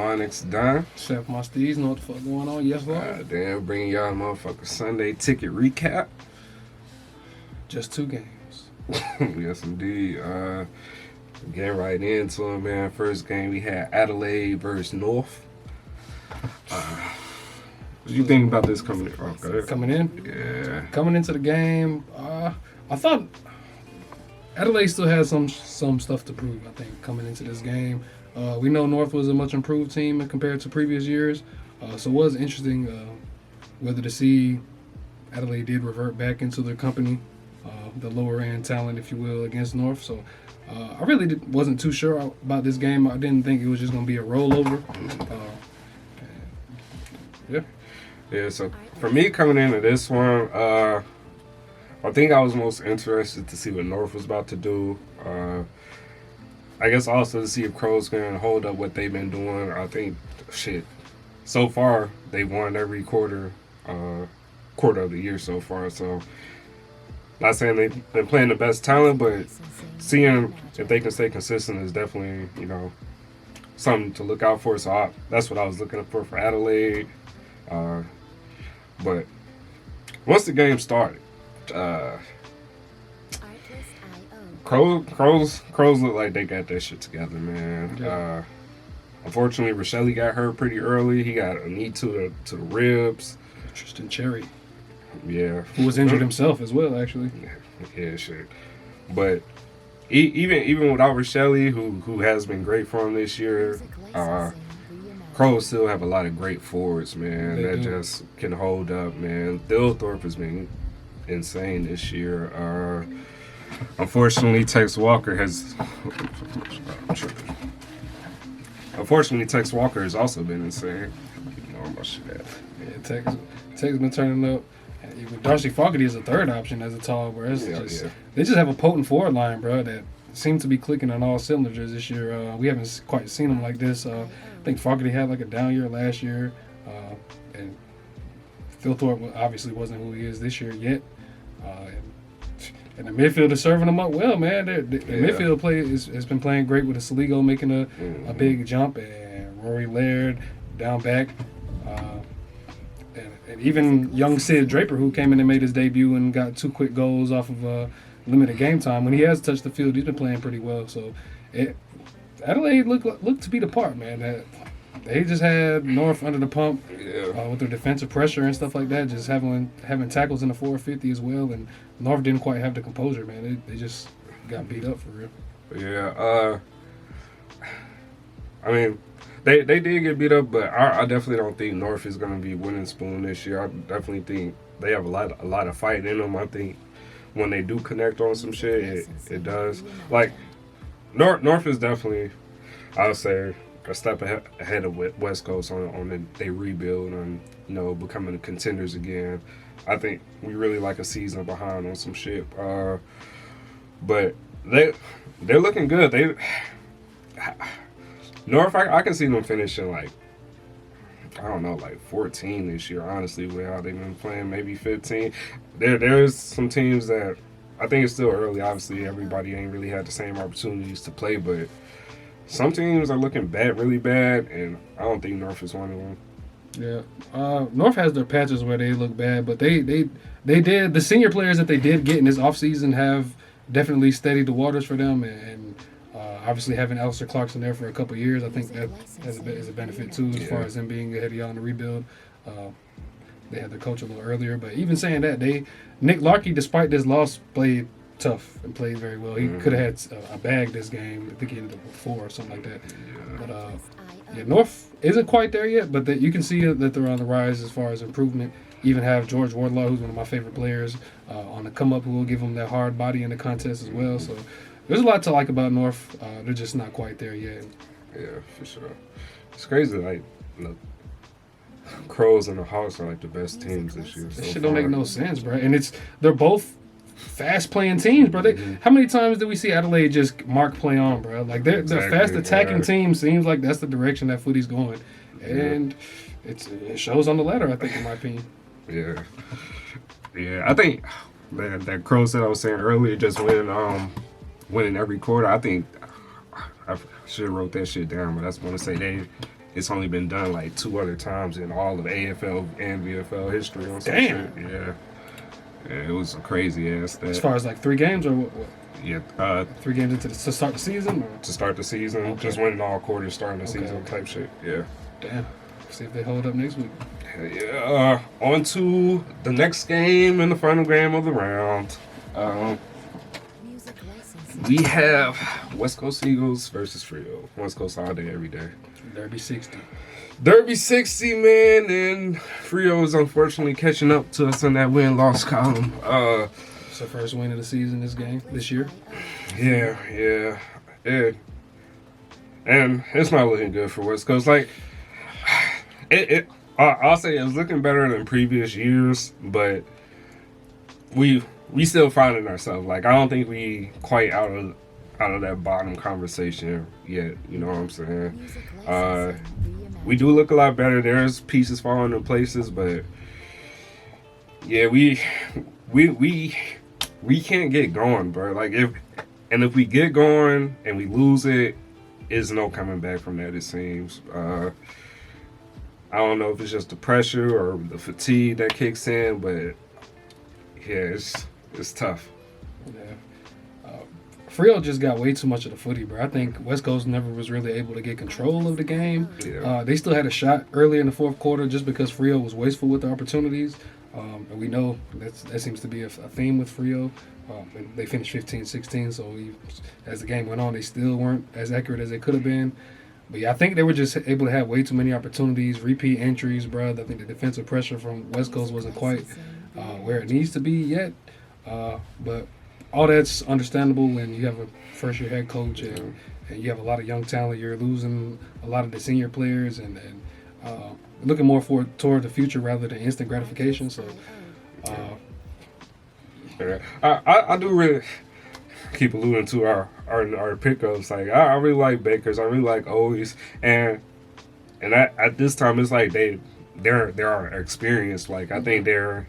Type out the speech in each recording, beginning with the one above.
Onyx Don. Except my STEEZ know what the fuck going on. Yes, Lord. Damn, bringing y'all a motherfucking Sunday ticket recap. Just 2 games. Yes, indeed. Getting right into it, man. First game we had Adelaide versus North. What do you think about this coming in? Oh, go ahead. Coming in? Yeah. Coming into the game, I thought Adelaide still had some stuff to prove, I think, coming into this game. We know North was a much improved team compared to previous years, so it was interesting whether to see Adelaide did revert back into their company, the lower end talent, if you will, against North. So I really wasn't too sure about this game. I didn't think it was just going to be a rollover. Yeah, so for me coming into this one, I think I was most interested to see what North was about to do. I guess also to see if Crow's going to hold up what they've been doing. I think, so far, they won every quarter of the year so far. So, not saying they've been playing the best talent, but seeing if they can stay consistent is definitely, something to look out for. So, that's what I was looking for Adelaide. But once the game started, Crows look like they got that shit together, man. Yeah. Unfortunately, Rochelle got hurt pretty early. He got a knee to the ribs. Tristan Cherry. Yeah. Who was injured himself as well, actually. Yeah, shit. But even without Rochelle, who has been great for him this year, Crows still have a lot of great forwards, man, that just can hold up, man. Thilthorpe has been insane this year. Unfortunately, Tex Walker has also been insane. Yeah, Tex been turning up. Even Darcy Fogarty is a third option as a tall, bro. They just have a potent forward line, bro, that seems to be clicking on all cylinders this year. We haven't quite seen them like this. I think Fogarty had like a down year last year, and Thilthorpe obviously wasn't who he is this year yet. And the midfield is serving them up well, man. The midfield play has been playing great with Saligo making a big jump, and Rory Laird down back. And even young Sid Draper, who came in and made his debut and got 2 quick goals off of limited game time. When he has touched the field, he's been playing pretty well. So Adelaide looked to be the part, man. They just had North under the pump with their defensive pressure and stuff like that, just having tackles in the 450 as well. And North didn't quite have the composure, man. They just got beat up for real. Yeah. I mean, they did get beat up, but I definitely don't think North is going to be winning spoon this year. I definitely think they have a lot of fight in them. I think when they do connect on some shit, it does. Like, North is definitely, I would say, a step ahead of West Coast on they rebuild and becoming the contenders again. I think we really like a season behind on some shit. But they're looking good. North, I can see them finishing like 14 this year, honestly, with how they've been playing, maybe 15. There's some teams that I think it's still early. Obviously, everybody ain't really had the same opportunities to play, but some teams are looking really bad, and I don't think North is one of them. Yeah, North has their patches where they look bad, but they did the senior players that they did get in this offseason have definitely steadied the waters for them, and obviously having Alistair Clarkson there for a couple of years, I think that is a benefit too, as far as them being ahead of y'all in the rebuild. They had their coach a little earlier, but even saying that, Nick Larkey, despite this loss, played tough and played very well. He could have had a bag this game. I think he ended up with 4 or something like that. But North isn't quite there yet, but you can see that they're on the rise as far as improvement. Even have George Wardlaw, who's one of my favorite players, on the come up, who will give them that hard body in the contest as well. So there's a lot to like about North. They're just not quite there yet. Yeah, for sure. It's crazy, like, Crows and the Hawks are like the best teams this year. This shit don't make no sense, bro. And they're both fast playing teams, bro. How many times do we see Adelaide just mark play on, bro? Like they're fast attacking team. Seems like that's the direction that footy's going, and it shows on the ladder, I think, in my opinion. Yeah. I think that Crows that I was saying earlier, just winning every quarter. I think I should have wrote that shit down, but I just want to say it's only been done like 2 other times in all of AFL and VFL history. On some Damn. shit. Yeah. Yeah, it was a crazy ass stat. As far as like 3 games or what? Yeah, 3 games into to start the season? Or? to start the season, Okay. just winning all quarters, starting the season okay. type shit. Yeah. Damn. See if they hold up next week. Yeah. On to the next game and the final game of the round. We have West Coast Eagles versus Frio. West Coast all day, every day. Derby 60. Derby 60, man, and Frio is unfortunately catching up to us in that win-loss column. It's the first win of the season this year. Yeah. And it's not looking good for West Coast. Like, I'll say it's looking better than previous years, but we still finding ourselves. Like, I don't think we quite out of that bottom conversation yet. You know what I'm saying? We do look a lot better. There's pieces falling in places, but yeah, we can't get going, bro. Like, if we get going and we lose it, is no coming back from that. It seems. I don't know if it's just the pressure or the fatigue that kicks in, but yeah, it's tough. Yeah. Frio just got way too much of the footy, bro. I think West Coast never was really able to get control of the game. Yeah. They still had a shot early in the fourth quarter just because Frio was wasteful with the opportunities. And we know that seems to be a theme with Frio. And they finished 15-16, so as the game went on, they still weren't as accurate as they could have been. But yeah, I think they were just able to have way too many opportunities, repeat entries, bro. I think the defensive pressure from West Coast wasn't quite where it needs to be yet. But all that's understandable when you have a first-year head coach and you have a lot of young talent. You're losing a lot of the senior players and looking more toward the future rather than instant gratification. So, I do really keep alluding to our pickups. Like, I really like Bakers. I really like Owies, and at this time it's like they're experienced. Like, I think they're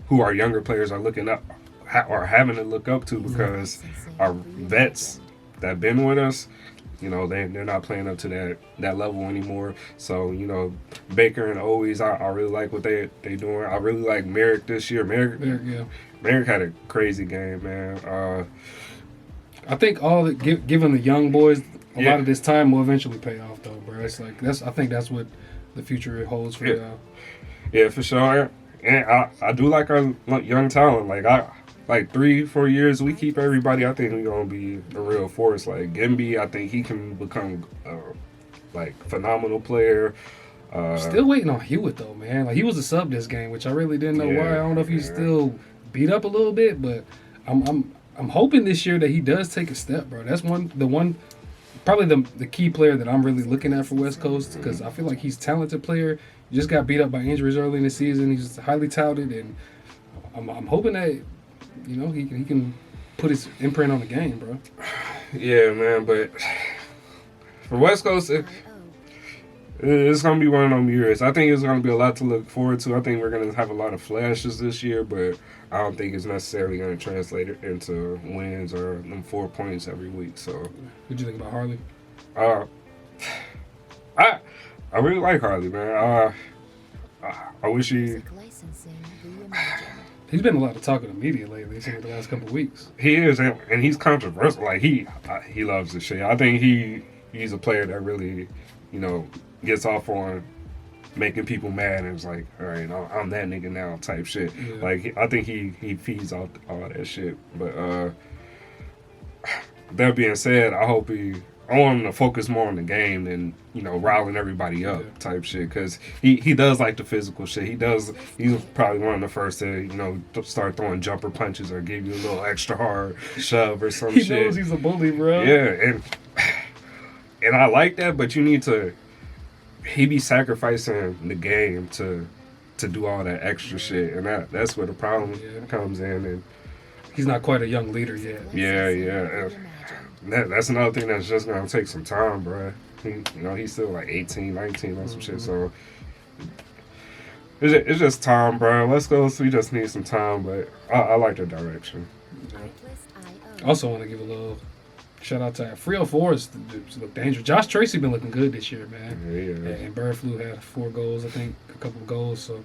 who our younger players are looking up or having to look up to, because our vets that have been with us, they're not playing up to that level anymore. So, Baker and Owies, I really like what they doing. I really like Merrick this year. Merrick had a crazy game, man. I think giving the young boys a lot of this time will eventually pay off, though, bro. It's like I think that's what the future holds for y'all. Yeah, for sure. And I do like our young talent. Like 3-4 years, we keep everybody. I think we're gonna be a real force. Like Gimby, I think he can become phenomenal player. Still waiting on Hewitt though, man. Like, he was a sub this game, which I really didn't know why. I don't know if he's still beat up a little bit, but I'm hoping this year that he does take a step, bro. That's probably the key player that I'm really looking at for West Coast, because I feel like he's a talented player. He just got beat up by injuries early in the season. He's highly touted, and I'm hoping that he can put his imprint on the game, bro. Yeah, man, but for West Coast, it's going to be one of them years. I think it's going to be a lot to look forward to. I think we're going to have a lot of flashes this year, but I don't think it's necessarily going to translate it into wins or them 4 points every week. So, what'd you think about Harley? I really like Harley, man. I wish He's been a lot of talk in the media lately, in the last couple of weeks. He is, and he's controversial. Like, he loves the shit. I think he's a player that really, gets off on making people mad, and it's like, all right, I'm that nigga now type shit. Yeah. Like, I think he feeds off all that shit. But that being said, I want him to focus more on the game than riling everybody up type shit, because he does like the physical shit. He's probably one of the first to start throwing jumper punches or give you a little extra hard shove or some shit. He knows he's a bully, bro. Yeah, and I like that, but he be sacrificing the game to do all that extra shit, and that's where the problem comes in. And he's not quite a young leader yet. Yeah. That's another thing that's just gonna take some time, bro. He's still like 18, 19 or some shit. So it's just time, bro. Let's go. So we just need some time, but I like the direction. I also want to give a little Shout out to 304 is look dangerous. Josh Tracy been looking good this year, man. Yeah. And Burflew had 4 goals, I think, a couple of goals. So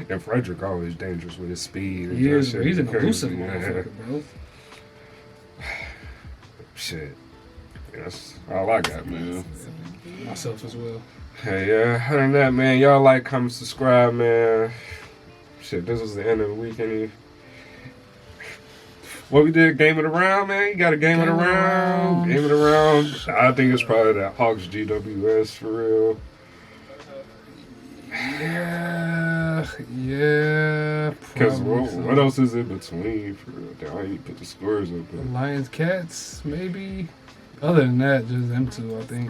And Frederick always dangerous with his speed. he is. That shit He's an crazy. elusive Yeah. motherfucker, bro. Shit. That's all I got, man. Myself as well. Hey, yeah. Other than that, man, y'all like, comment, subscribe, man. Shit, this was the end of the weekend. What we did, game of the round, man. You got a game of the round. Game of the round. I think it's probably that Hawks GWS for real. Yeah. Because probably so. what else is in between for real? Damn, I need to put the scores up there. Lions Cats, maybe. Other than that, just them two, I think.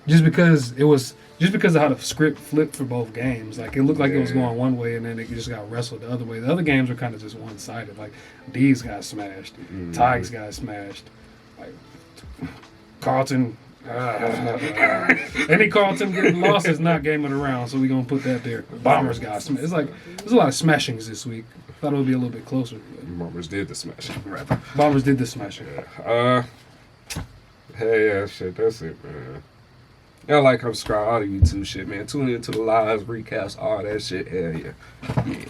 Just because of how the script flipped for both games. Like it looked like it was going one way and then it just got wrestled the other way. The other games were kind of just one sided. Like D's got smashed. Tigers got smashed. Like Carlton any Carlton getting lost is not game of the round, so we're gonna put that there. Bombers got smashed. It's like there's a lot of smashings this week. Thought it would be a little bit closer. Bombers did the smashing, rather. Bombers did the smashing. Hey, yeah, shit, that's it, man. Y'all like, subscribe, all the YouTube shit, man. Tune into the lives, recaps, all that shit. Hell yeah. Yeah.